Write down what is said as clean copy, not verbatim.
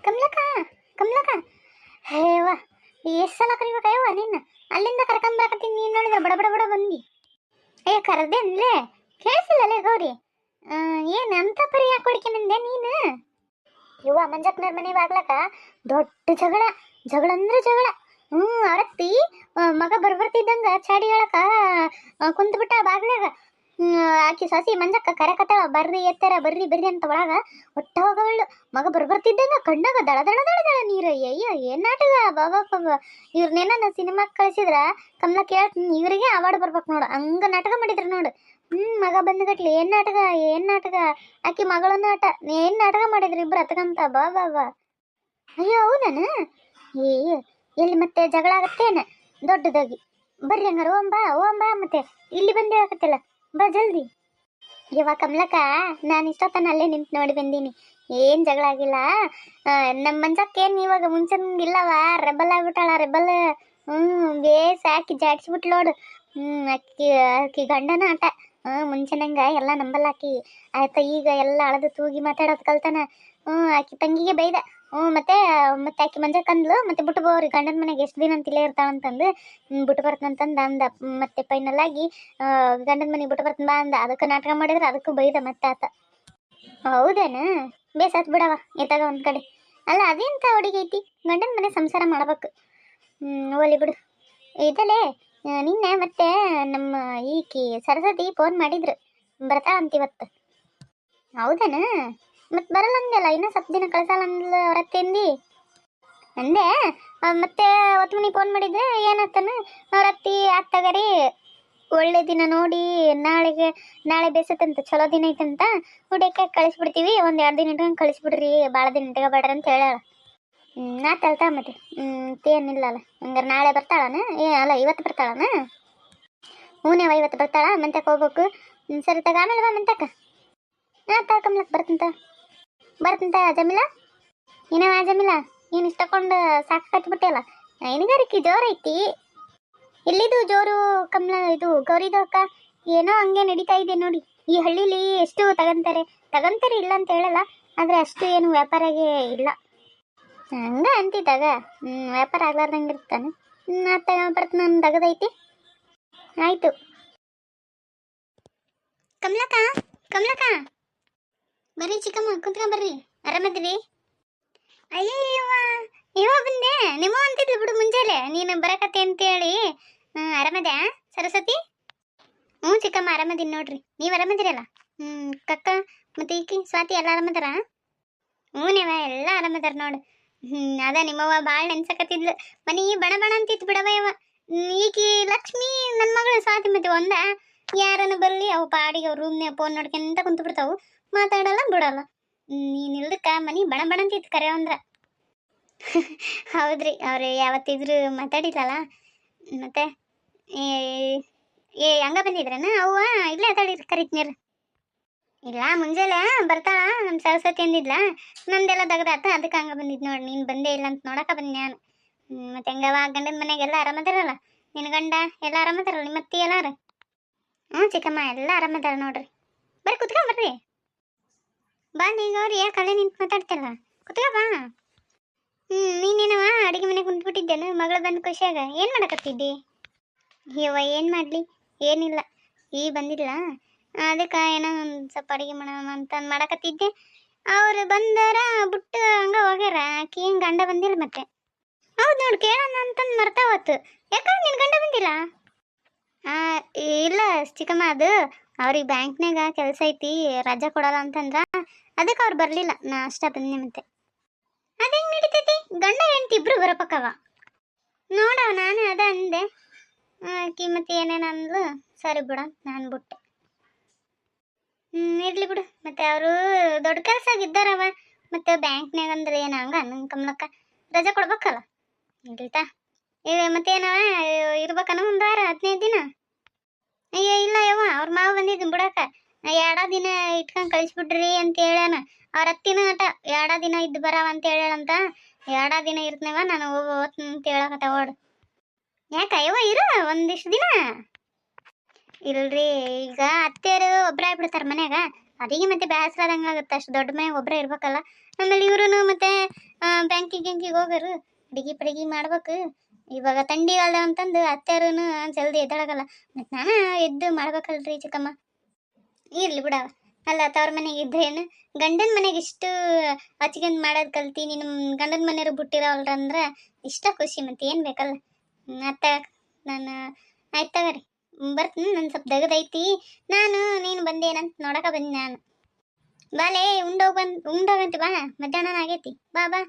ಕಮಲಕ್ಕ ಕಮಲಕ್ಕ ಹೇವ ಎಷ್ಟು ಸಲ ಕರಿಬೇಕಯ್ಯವ ನಿನ್ನ ಅಲ್ಲಿಂದ ಕರ್ಕೊಂಬರಕತ್ತೀನಿ ನೀನು ನೋಡಿದ್ರೆ ಬಡ ಬಡ ಬಡ ಬಂದಿ. ಅಯ್ಯ ಕರದೆ ಅನ್ಲೇ ಕೇಳಿಸಿಲ್ಲಲೇ ಗೌರಿ. ಏನು ಅಂತ ಪರಿ ಯಾಕೆ ಹೊಡ್ಕೊಂಬಂದೆ ನೀನು? ಇವ ಮಂಜಪ್ಪನವ್ರ ಮನೆ ಬಾಗ್ಲಕ ದೊಡ್ಡ ಜಗಳ ಜಗಳ ಅಂದ್ರೆ ಜಗಳ. ಅವರತ್ತಿ ಮಗ ಬರ್ತಿದ್ದಂಗ ಚಾಡಿ ಹೇಳಕ ಕುಂತ್ಬಿಟ್ಟ ಬಾಗ್ಲಾಗ. ಆಕಿ ಸಸಿ ಮಂಜಕ್ಕ ಕರೆಕತ್ತಾಳ ಬರ್ರಿ ಎತ್ತರ ಬರ್ರಿ ಬರ್ರಿ ಅಂತ ಒಳಗ ಒಟ್ಟ ಹೋಗವಳ್ಳು. ಮಗ ಬರ್ತಿದ್ದಂಗ ಕಣ್ಣಾಗ ದಳ ದಳ ದಳ ದಳ ನೀರು. ಅಯ್ಯೋ ಏನ್ ನಾಟಕ ಬಾಬಾ ಬಾಬಾ. ಇವ್ರನ್ನೇನ ಸಿನಿಮಾಕ್ ಕಳಿಸಿದ್ರ ಕಮಲ ಕೇಳ್ತೀನಿ ಇವ್ರಿಗೆ ಅವಾರ್ಡ್ ಬರ್ಬೇಕು ನೋಡು, ಹಂಗ ನಾಟಕ ಮಾಡಿದ್ರು ನೋಡು. ಮಗ ಬಂದ್ಗಟ್ಲಿ ಏನ್ ನಾಟಕ ಏನ್ ನಾಟಕ. ಆಕಿ ಮಗಳು ನಾಟ ಏನ್ ನಾಟಕ ಮಾಡಿದ್ರು ಇಬ್ರು ಹತ್ಕಂತ ಬಾ ಬಾ ಬಾ. ಅಯ್ಯೋ ಹೌದನ? ಏ ಎಲ್ಲಿ ಮತ್ತೆ ಜಗಳ ಆಗತ್ತೇನ ದೊಡ್ಡದಾಗಿ? ಬರ್ರಿ ಹಂಗಾರ ಓಂಬಾ ಮತ್ತೆ ಇಲ್ಲಿ ಬಂದೇ ಆಗತ್ತಿಲ್ಲ ಬಾ ಜಲ್ದಿ. ಇವಾಗ ಕಮಲಕ್ಕ ನಾನು ಇಷ್ಟೊತ್ತನ ಅಲ್ಲೇ ನಿಂತು ನೋಡಿ ಬಂದೀನಿ, ಏನ್ ಜಗಳ ಆಗಿಲ್ಲ. ನಮ್ಮ ಮಂಜಕ್ಕೇನು ಇವಾಗ ಮುಂಚೆಂಗಿಲ್ಲವ, ರೆಬಲ್ ಆಗ್ಬಿಟ್ಟಾಳ ರೆಬಲ್. ಬೇಸ್ ಹಾಕಿ ಜಾಡ್ಸ್ಬಿಟ್ಲೋಡು. ಅಕ್ಕಿ ಗಂಡನ ಆಟ. ಮುಂಚೆನಂಗ ಎಲ್ಲ ನಂಬಲ್ಲಾಕಿ ಆಯ್ತಾ. ಈಗ ಎಲ್ಲ ಅಳದು ತೂಗಿ ಮಾತಾಡೋದು ಕಲ್ತಾನ. ಆಕಿ ತಂಗಿಗೆ ಬೈದ. ಮತ್ತೆ ಆಕಿ ಮಂಜಕ್ಕಂದ್ಲು ಮತ್ತೆ ಬಿಟ್ಟು ಬೋರಿ ಗಂಡನ ಮನೆಗೆ ಎಷ್ಟು ದಿನ ಅಂತ ಇಲ್ಲೇ ಇರ್ತಾವಂತಂದು ಬಿಟ್ಟು ಬರ್ತಂತಂದು ಅಂದ. ಮತ್ತೆ ಫೈನಲ್ ಆಗಿ ಗಂಡನ ಮನೆಗೆ ಬಿಟ್ಟು ಬರ್ತಾನ ಬಾ ಅಂದ. ಅದಕ್ಕೆ ನಾಟಕ ಮಾಡಿದ್ರೆ ಅದಕ್ಕೂ ಬೈದ ಮತ್ತೆ ಆತ. ಹೌದೇನ? ಬೇಸಾತ್ ಬಿಡವ ಎತ್ತಾಗ ಒಂದ್ ಕಡೆ. ಅಲ್ಲ ಅದೇಂತ ಹುಡುಗಿ ಐತಿ, ಗಂಡನ ಮನೆ ಸಂಸಾರ ಮಾಡ್ಬೇಕು. ಓಲಿ ಬಿಡು. ಇದಲ್ಲೇ ನಿನ್ನೆ ಮತ್ತೆ ನಮ್ಮ ಈಕಿ ಸರಸ್ವತಿ ಫೋನ್ ಮಾಡಿದ್ರು ಬರ್ತಾಳಂತಿವತ್ತು. ಹೌದೇನ? ಮತ್ತೆ ಬರಲ್ಲ ಅಂದೆಲ್ಲ, ಇನ್ನೂ ಸ್ವಲ್ಪ ದಿನ ಕಳ್ಸಲ್ಲ ಅಂದ್ಲು ಅವರತ್ತೆಂದಿ ಅಂದೆ. ಮತ್ತೆ ಹೊತ್ತು ಮನಿ ಫೋನ್ ಮಾಡಿದ್ರೆ ಏನತ್ತನ ಅವರತ್ತಿ ಆಗ್ತಗರಿ ಒಳ್ಳೆ ದಿನ ನೋಡಿ ನಾಳೆ ಬೇಸತ್ತಂತ, ಚಲೋ ದಿನ ಐತಂತ, ಹುಡುಕಿ ಕಳಿಸ್ಬಿಡ್ತೀವಿ, ಒಂದು 2 ದಿನ ಇಟ್ಕೊಂಡು ಕಳಿಸ್ಬಿಡ್ರಿ, ಭಾಳ ದಿನ ಇಟ್ಕೊಬೇಡ್ರಿ ಅಂತ ಹೇಳಾಳ. ತಳ್ತಾ ಮತ್ತೆ ಏನಿಲ್ಲ ಅಲ್ಲ. ಹಂಗಾರೆ ನಾಳೆ ಬರ್ತಾಳನ? ಅಲ್ಲ ಇವತ್ತು ಬರ್ತಾಳನ? ಹೂನೇವ ಇವತ್ತು ಬರ್ತಾಳ. ಮಂತಕ್ಕೆ ಹೋಗ್ಬೇಕು. ಸರಿ ತಗ ಆಮೇಲೆ ಬಾ ಮಂತಕ್ಕ. ಕಮಲಕ್ಕೆ ಬರ್ತಂತ ಜಮೀಲ. ಏನವ ಜಮೀಲ ನೀನು ಇಷ್ಟಕೊಂಡು ಸಾಕು ಕಟ್ಬಿಟ್ಟೆ ಅಲ್ಲ. ಹೈನುಗಾರಿಕೆ ಜೋರು ಐತಿ. ಎಲ್ಲಿದು ಜೋರು ಕಮಲ? ಇದು ಗೌರಿದು ಅಕ್ಕ ಏನೋ ಹಂಗೆ ನಡೀತಾ ಇದೆ ನೋಡಿ. ಈ ಹಳ್ಳಿಲಿ ಎಷ್ಟು ತಗಂತಾರೆ ಇಲ್ಲ ಅಂತ ಹೇಳಲ್ಲ, ಆದರೆ ಅಷ್ಟು ಏನು ವ್ಯಾಪಾರಾಗೆ ಇಲ್ಲ. ಹಂಗ ಅಂತಿದ್ದಾಗ ವ್ಯಾಪಾರ ಆಗ್ಲಾರ್ದಂಗೆ ಇರ್ತಾನೆ. ಬರ್ತ ನಾನು ತಗದೈತಿ. ಆಯಿತು. ಕಮಲಕ್ಕ ಬರ್ರಿ ಚಿಕ್ಕಮ್ಮ ಕುಂತ್ಕೊಂಡ್ ಬರ್ರಿ. ಆರಾಮದ್ರಿ? ಅಯ್ಯಯ್ಯವ ಇವಾಗ ಬಂದೆ. ನಿಮ್ಮ ಅಂತಿದ್ಲು ಬಿಡು ಮುಂಜಾನೆ ನೀನು ಬರಕತ್ತೆ ಅಂತೇಳಿ. ಆರಾಮದ್ಯಾ ಸರಸ್ವತಿ? ಚಿಕ್ಕಮ್ಮ ಆರಾಮದೀನಿ ನೋಡ್ರಿ. ನೀವು ಆರಾಮದಿರಲ್ಲ? ಕಕ್ಕ ಮತ್ತೆ ಈಕಿ ಸ್ವಾತಿ ಎಲ್ಲ ಆರಾಮದಾರ? ನೀವ ಎಲ್ಲ ಆರಾಮದಾರ ನೋಡು. ಅದ ನಿಮ್ಮವ್ವ ಭಾಳ ನೆನ್ಸಕತ್ತಿದ್ಲು. ಮನಿ ಬಣ ಬಣ ಅಂತಿತ್ತು ಬಿಡವಯ್ಯವ. ಈಕಿ ಲಕ್ಷ್ಮಿ ನನ್ನ ಮಗಳು ಸ್ವಾತಿ ಮತ್ತೆ ಒಂದ ಯಾರನ್ನು ಬರಲಿ ಅವು ಪಾಡಿಗೆ ಅವ್ರ ರೂಮ್ನೇ ಫೋನ್ ನೋಡ್ಕೊಂತ ಕುಂತು ಬಿಡ್ತಾವು, ಮಾತಾಡಲ್ಲ ಬಿಡಲ್ಲ. ನೀನು ಇಲ್ದಕ್ಕ ಮನಿ ಬಣ ಬಣ ಅಂತಿತ್ತು ಕರೆ ಅಂದ್ರ. ಹೌದ್ರಿ, ಅವ್ರು ಯಾವತ್ತಿದ್ರು ಮಾತಾಡಿಲ್ಲಲ್ಲ. ಮತ್ತೆ ಹಂಗ ಬಂದಿದ್ರನ ಅವ್ವ? ಇಲ್ಲೇ ಕರಿತ್ನೀರ್. ಇಲ್ಲ ಮುಂಜಾನೆ ಬರ್ತಾಳ ನಮ್ಮ ಸರಸ್ವತಿ ಅಂದಿದ್ಲ, ನಂದೆಲ್ಲ ದಗದಾತ ಅದಕ್ಕೆ ಹಂಗ ಬಂದಿದ್ ನೋಡಿ. ನೀನು ಬಂದೇ ಇಲ್ಲ ಅಂತ ನೋಡಕ ಬಂದೆ ನಾನು. ಮತ್ತೆ ಹೆಂಗವ ಗಂಡನ ಮನೆಗೆಲ್ಲ ಆರಾಮದಾರಲ್ಲ? ನಿನ್ನ ಗಂಡ ಎಲ್ಲ ಆರಾಮದಾರಲ್ಲ? ನಿಮ್ಮ ಅತ್ತಿ ಎಲ್ಲಾರ? ಚಿಕ್ಕಮ್ಮ ಎಲ್ಲ ಆರಾಮದಾರ ನೋಡ್ರಿ. ಬರ್ರಿ ಕುತ್ಕೊಂಬರ್ರಿ. ಬಾ ನೀಗ ಅವ್ರು ಯಾಕೆ ಅಲ್ಲೇ ನಿಂತು ಮಾತಾಡ್ತಿಲ್ಲ, ಕುತ್ಕ ಬಾ. ನೀನೇನವ ಅಡಿಗೆ ಮನೆಗೆ ಕುಂತ್ಬಿಟ್ಟಿದ್ದೇನು ಮಗಳು ಬಂದು ಖುಷಿಯಾಗ? ಏನು ಮಾಡಕತ್ತಿದ್ದಿ? ಇವ ಏನು ಮಾಡಲಿ, ಏನಿಲ್ಲ ಈಗ ಬಂದಿಲ್ಲ, ಅದಕ್ಕೆ ಏನೋ ಒಂದು ಸ್ವಲ್ಪ ಅಡುಗೆ ಮಾಡೋಣ ಅಂತ ಮಾಡಕತ್ತಿದ್ದೆ. ಅವ್ರು ಬಂದಾರ ಬಿಟ್ಟು ಹಂಗೆ ಹೋಗ್ಯಾರ. ಆಕಿ ಏನು ಗಂಡ ಬಂದಿಲ್ಲ ಮತ್ತೆ. ಹೌದು ನೋಡಿ, ಕೇಳೋಣ ಅಂತಂದು ಮರ್ತಾವತ್ತು. ಯಾಕಂದ್ರೆ ನಿನ್ನ ಗಂಡ ಬಂದಿಲ್ಲ? ಇಲ್ಲ ಚಿಕ್ಕಮ್ಮ, ಅದು ಅವ್ರಿಗೆ ಬ್ಯಾಂಕ್ನಾಗ ಕೆಲಸ ಐತಿ, ರಜಾ ಕೊಡಲ್ಲ ಅಂತಂದ್ರ, ಅದಕ್ಕೆ ಅವ್ರು ಬರಲಿಲ್ಲ. ನಾ ಅಷ್ಟ ಬಂದೆ ಮತ್ತೆ. ಅದು ಹೆಂಗೆ ನಡೀತೈತಿ? ಗಂಡ ಹೆಂಡತಿ ಇಬ್ರು ಬರಬೇಕವ ನೋಡವ. ನಾನು ಅದ ಅಂದೆ. ಆಕಿ ಮತ್ತೆ ಏನೇನು ಅಂದ್ಲು. ಸರಿ ಬಿಡ ನಾನು ಬಿಟ್ಟೆ. ಇರ್ಲಿ ಬಿಡು. ಮತ್ತೆ ಅವರು ದೊಡ್ಡ ಕೆಲಸ ಆಗಿದ್ದಾರವ. ಮತ್ತೆ ಬ್ಯಾಂಕ್ನಾಗ ಅಂದ್ರೆ ಏನು ಹಂಗ ನನ್ನ ಕಮಲಕ್ಕ ರಜಾ ಕೊಡ್ಬೇಕಲ್ಲ. ಇರ್ಲಿತಾ ಮತ್ತೇನವ ಇರ್ಬೇಕನ ಒಂದು ವಾರ 15 ದಿನ? ಅಯ್ಯೋ ಇಲ್ಲ ಯವ್ವ, ಅವ್ರ ಮಾವ ಬಂದಿದ್ದು ಬಿಡಾಕ. 2 ದಿನ ಇಟ್ಕೊಂಡು ಕಳಿಸ್ಬಿಡ್ರಿ ಅಂತ ಹೇಳ್ಯಾನ. ಅವ್ರ ಅತ್ತಿನ ಆಟ 2 ದಿನ ಇದ್ದು ಬರಾವ ಅಂತ ಹೇಳಂತ. 2 ದಿನ ಇರ್ತನೇವ ನಾನು ಹೋಗ್ತೀನಿ ಅಂತ ಹೇಳಕತ್ತ ಓಡು. ಯಾಕೆ ಯವ್ವ ಇರು ಒಂದಿಷ್ಟು ದಿನ. ಇಲ್ರಿ, ಈಗ ಅತ್ತೆಯರು ಒಬ್ಬರೇ ಆಗ್ಬಿಡ್ತಾರೆ ಮನ್ಯಾಗ, ಅದೀಗ ಮತ್ತೆ ಬೇಸರದಂಗೆ ಆಗುತ್ತೆ. ಅಷ್ಟು ದೊಡ್ಡ ಮನೆಯಾಗ ಒಬ್ಬರೇ ಇರ್ಬೇಕಲ್ಲ. ಆಮೇಲೆ ಇವ್ರು ಮತ್ತೆ ಹೋಗರು ಅಡಿಗೆ ಮಾಡ್ಬೇಕು. ಇವಾಗ ಥಂಡಿಗಾಲ ಅಂತಂದು ಅತ್ತೆರೂ ಜಲ್ದಿ ಎದ್ದಳಗಲ್ಲ, ಮತ್ತು ನಾನು ಎದ್ದು ಮಾಡ್ಬೇಕಲ್ರಿ ಚಿಕ್ಕಮ್ಮ. ಇರ್ಲಿ ಬಿಡವ. ಅಲ್ಲ ತವ್ರ ಮನೆಗೆ ಇದ್ರೇನು ಗಂಡನ ಮನೆಗೆ ಇಷ್ಟು ಹಚ್ಕೊಂಡ್ ಮಾಡೋದು ಕಲ್ತಿ, ನಿನ್ನ ಗಂಡನ ಮನೆಯವರು ಬಿಟ್ಟಿರೋಲ್ರಂದ್ರೆ ಇಷ್ಟ ಖುಷಿ, ಮತ್ತೆ ಏನು ಬೇಕಲ್ಲ. ಅತ್ತ ನಾನು ಆಯ್ತು ತಗೋರಿ, ಬರ್ತೀನಿ. ನನ್ನ ಸ್ವಲ್ಪ ದಗದೈತಿ, ನಾನು ನೀನು ಬಂದೇನಂತ ನೋಡಕ ಬಂದು ನಾನು. ಬಾಲೇ ಉಂಡೋಗಂತ ಬಾ, ಮಧ್ಯಾಹ್ನ ಆಗೈತಿ. ಬಾ ಬಾ.